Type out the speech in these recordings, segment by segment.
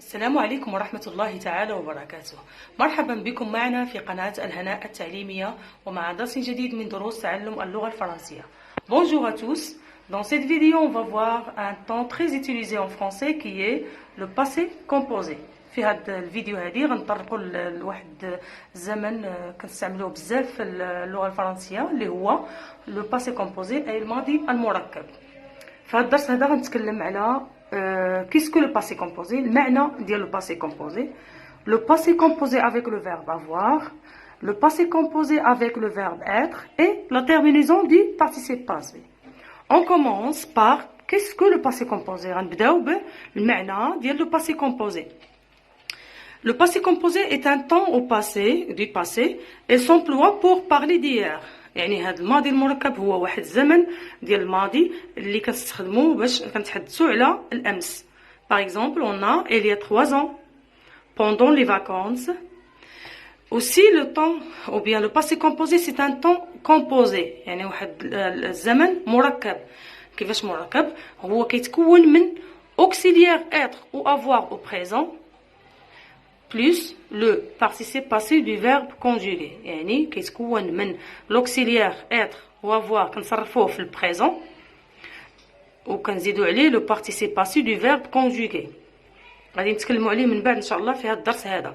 السلام عليكم ورحمة الله تعالى وبركاته. مرحبا بكم معنا في قناة الهناء التعليمية ومع درس جديد من دروس تعلم اللغة الفرنسية. Bonjour à tous. Dans cette vidéo, on va voir un temps très utilisé en français qui est le passé composé. في هذا الفيديو هذه غنطرقوا لواحد الزمن كنستعملوه بزاف في اللغة الفرنسية اللي هو لو باسي كومبوزي أي الماضي المركب. في هذا الدرس هذا غنتكلم على qu'est-ce le passé composé, المعنى ديال le passé composé, le passé composé avec le verbe avoir, le passé composé avec le verbe être et la terminaison du participe passé. On commence par qu'est-ce que le passé composé. غنبداو بالمعنى ديال le passé composé. Le passé composé est un temps au passé, du passé, et s'emploie pour parler d'hier. يعني هذا الماضي المركب هو واحد الزمن ديال الماضي اللي كنستخدموه باش كنتحدثوا على الامس. Par exemple, on a il y a 3 ans, pendant les vacances. Aussi le temps ou bien le passé composé c'est un temps composé. يعني واحد الزمن مركب. كيفاش مركب؟ هو كيتكون من auxiliaire être ou avoir au présent plus le participe passé du verbe conjugué. يعني كيتكون من l'auxiliaire être ou avoir كنصرفوه في البريزون وكنزيدوا عليه le participe passé du verbe conjugué. غادي نتكلموا عليه من بعد ان شاء الله في هذا الدرس هذا.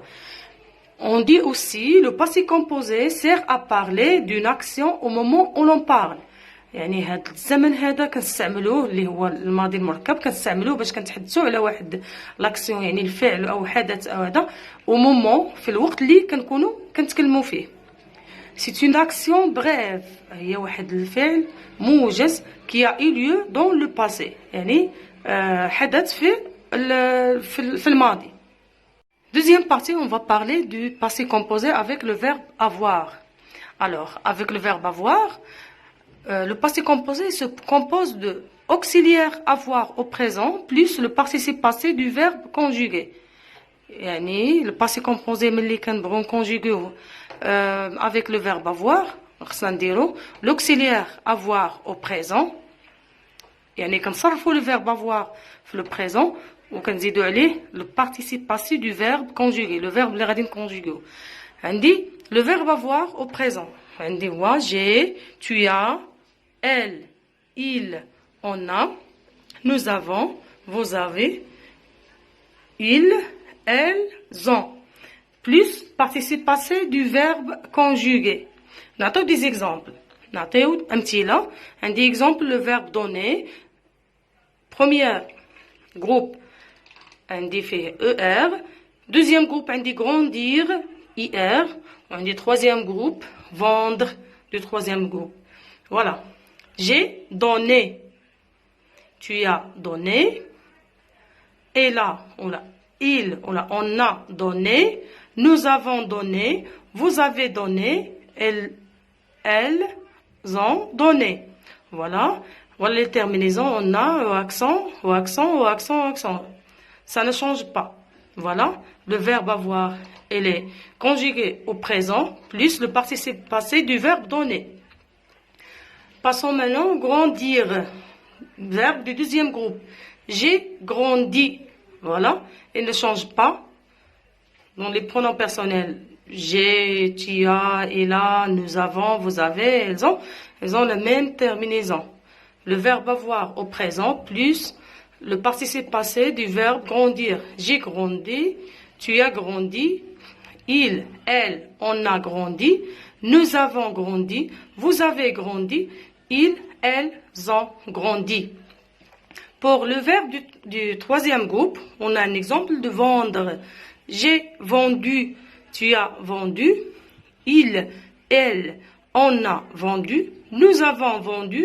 On dit aussi le passé composé sert à parler d'une action au moment où l'on parle. يعني هذا الزمن هذا كنستعملوه اللي هو الماضي المركب كنستعملوه باش كنتحدثوا على واحد لاكسيون يعني الفعل او حدث او هذا او مومون في الوقت اللي كنكونوا كنتكلموا فيه. C'est une action brève هي واحد الفعل موجز qui a eu lieu dans le passé يعني حدث في الماضي. Deuxième partie, on va parler du passé composé avec le verbe avoir. Alors, avec le verbe avoir, le passé composé se compose de auxiliaire avoir au présent plus le participe passé du verbe conjugué. يعني le passé composé ملي كنبغيو نكونجوغيوه avec le verbe avoir خصنا نديرو l'auxiliaire avoir au présent يعني كنصرفوا le verbe avoir في le présent وكنزيدوا عليه le participe passé du verbe conjugué le verbe اللي غادي نكونجوغيوه. عندي le verbe avoir au présent عندي هو j'ai, tu as, elle, il, on a, nous avons, vous avez, ils, elles ont. Plus participe passé du verbe conjugué. نعطيو des exemples. نعطيو أمثلة. عندي exemple le verbe donner. Premier groupe عندي فيه ER. Deuxième groupe عندي grandir IR. عندي troisième groupe vendre du troisième groupe. Voilà. J'ai donné. Tu as donné. Et là, on a, il, on a donné. Nous avons donné. Vous avez donné. Elles ont donné. Voilà. Voilà les terminaisons. On a au accent, au accent, au accent, au accent. Ça ne change pas. Voilà. Le verbe avoir, il est conjugué au présent, plus le participe passé du verbe donner. Passons maintenant au grandir. Verbe du deuxième groupe. J'ai grandi. Voilà. Il ne change pas dans les pronoms personnels. J'ai, tu as, il a, nous avons, vous avez, elles ont la même terminaison. Le verbe avoir au présent, plus le participe passé du verbe grandir. J'ai grandi. Tu as grandi, il, elle, on a grandi, nous avons grandi, vous avez grandi, ils, elles ont grandi. Pour le verbe du troisième groupe, on a un exemple de vendre. J'ai vendu, tu as vendu, il, elle, on a vendu, nous avons vendu,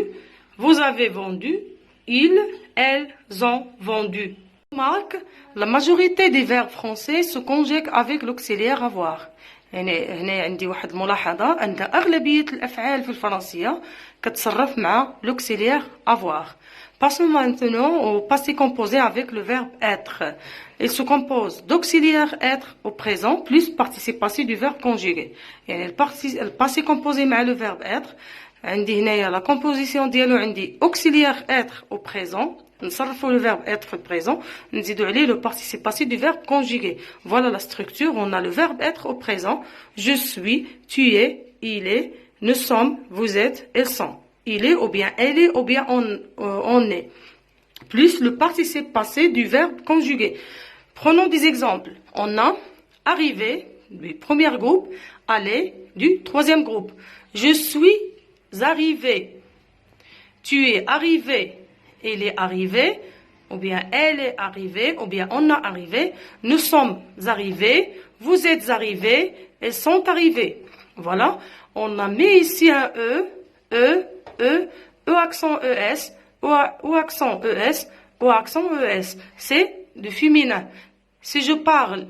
vous avez vendu, ils, elles ont vendu. Remarque, la majorité des verbes français se conjuguent avec l'auxiliaire avoir. يعني هنا عندي واحد الملاحظة أن أغلبية الأفعال في الفرنسية كتصرف مع l'auxiliaire avoir. Passons maintenant au passé composé avec le verbe être. Il se compose d'auxiliaire être au présent plus participe passé du verbe conjugué. يعني le passé composé مع le verbe être عندي هنايا la composition ديالو عندي auxiliaire être au présent نصرفوا le verbe être présent, نزيدوا عليه le participe passé du verbe conjugué. Voilà la structure, on a le verbe être au présent, je suis, tu es, il est, nous sommes, vous êtes, elles sont. Il est ou bien elle est ou bien on est. Plus le participe passé du verbe conjugué. Prenons des exemples. On a arrivé du premier groupe, aller du troisième groupe. Je suis arrivé. Tu es arrivé. Il est arrivé. Ou bien elle est arrivée. Ou bien on a arrivé. Nous sommes arrivés. Vous êtes arrivés. Elles sont arrivées. Voilà. On a mis ici un E accent ES, O accent ES, O accent ES. C'est du féminin. Si je parle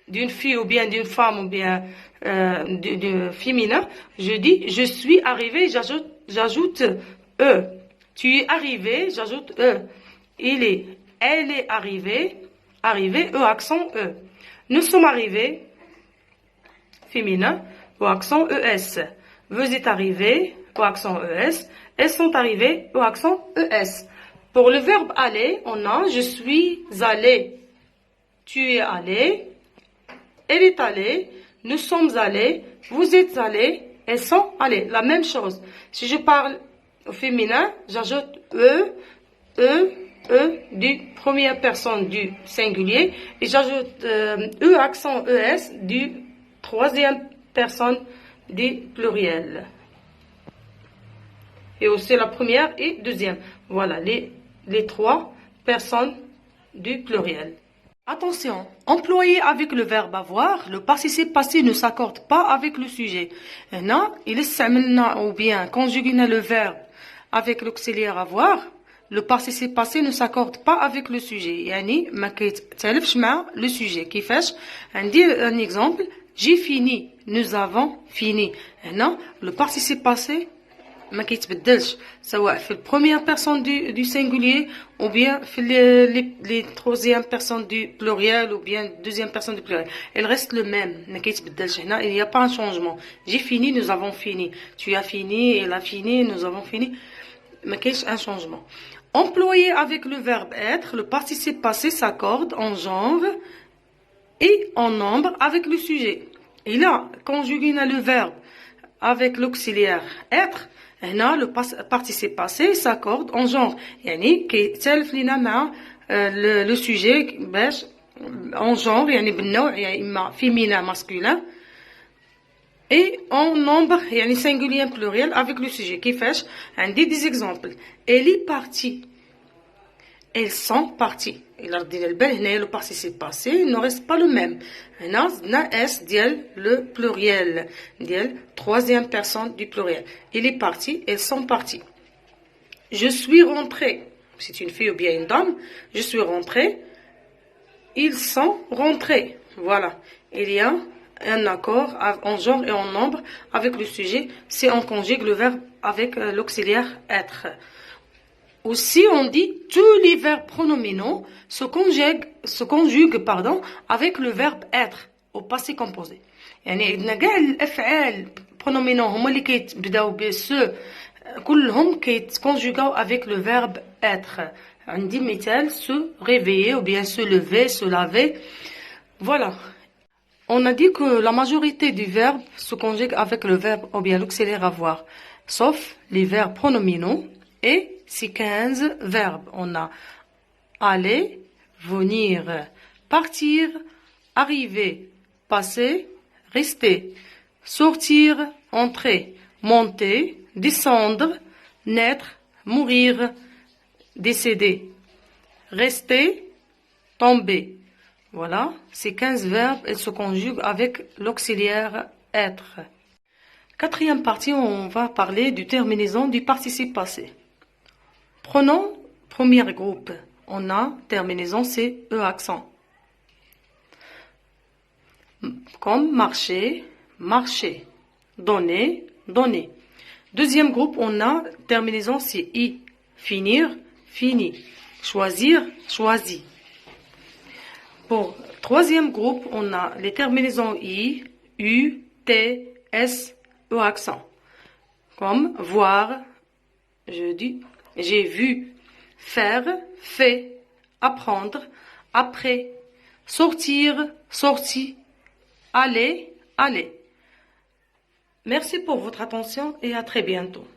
d'une fille ou bien d'une femme ou bien du féminin, je dis je suis arrivé, j'ajoute E. Tu es arrivé, j'ajoute E. Elle est arrivée, E accent E. Nous sommes arrivés, féminin, O accent ES. Vous êtes arrivés, O accent ES. Elles sont arrivées, O accent ES. Pour le verbe aller, on a je suis allé. Tu es allé. Elle est allée. Nous sommes allés. Vous êtes allés. Elles sont allées. La même chose. Si je parle au féminin, j'ajoute E du première personne du singulier et j'ajoute E accent ES du troisième personne du pluriel. Et aussi la première et deuxième. Voilà les trois personnes du pluriel. Attention, employé avec le verbe avoir, le participe passé ne s'accorde pas avec le sujet. هنا il استعملنا ou bien conjugué le verbe avec l'auxiliaire avoir, le participe passé ne s'accorde pas avec le sujet. يعني ما كيتالفش مع le sujet. كيفاش؟ عندي un exemple, j'ai fini, nous avons fini. هنا le participe passé ما كيتبدلش سواء في première personne du singulier ou bien في les troisième personne du pluriel ou bien deuxième personne du pluriel. Elle reste le même, ما كيتبدلش هنا. Il n'y a pas un changement. J'ai fini, nous avons fini. Tu as fini, elle a fini, nous avons fini. ما كاينش un changement. Employé avec le verbe être, le participe passé s'accorde en genre et en nombre avec le sujet. Et là, conjugué le verbe avec l'auxiliaire être, هنا le participe passé s'accorde en genre. يعني كيتالف لينا مع le sujet باش en genre يعني بالنوع يعني إما féminin masculin et en nombre يعني singulier pluriel avec le sujet. كيفاش؟ عندي des exemples. Elle est partie. Elles sont parties. إلا ردينا البال هنايا le participe passé ne reste pas le même. هنا زدنا S ديال le pluriel ديال troisième personne du pluriel. Il est parti, elles sont parties. Je suis rentrée. C'est une fille ou bien une dame. Je suis rentrée. Ils sont rentrés. Voilà. Il y a un accord en genre et en nombre avec le sujet. C'est on conjugue le verbe avec l'auxiliaire être. Aussi, on dit tous les verbes pronominaux se conjuguent avec le verbe être au passé composé. يعني عندنا كاع الافعال pronominaux هما اللي كيتبداو ب se كلهم كيتكونجوغاو avec le verbe être. عندي مثال se réveiller ou bien se lever, se laver. Voilà. On a dit que la majorité du verbe se conjugue avec le verbe ou bien l'auxiliaire avoir, sauf les verbes pronominaux et ces 15 verbes. On a aller, venir, partir, arriver, passer, rester, sortir, entrer, monter, descendre, naître, mourir, décéder, rester, tomber. Voilà, ces 15 verbes, elles se conjuguent avec l'auxiliaire être. Quatrième partie, on va parler du terminaison du participe passé. Prenons premier groupe. On a terminaison, c'est E accent. Comme marcher, marcher. Donner, donner. Deuxième groupe, on a terminaison, c'est I. Finir, fini. Choisir, choisi. Pour troisième groupe, on a les terminaisons I, U, T, S, E accent. Comme voir, je dis, j'ai vu. faire, fait, apprendre, après, sortir, sorti, aller, aller. Merci pour votre attention et à très bientôt.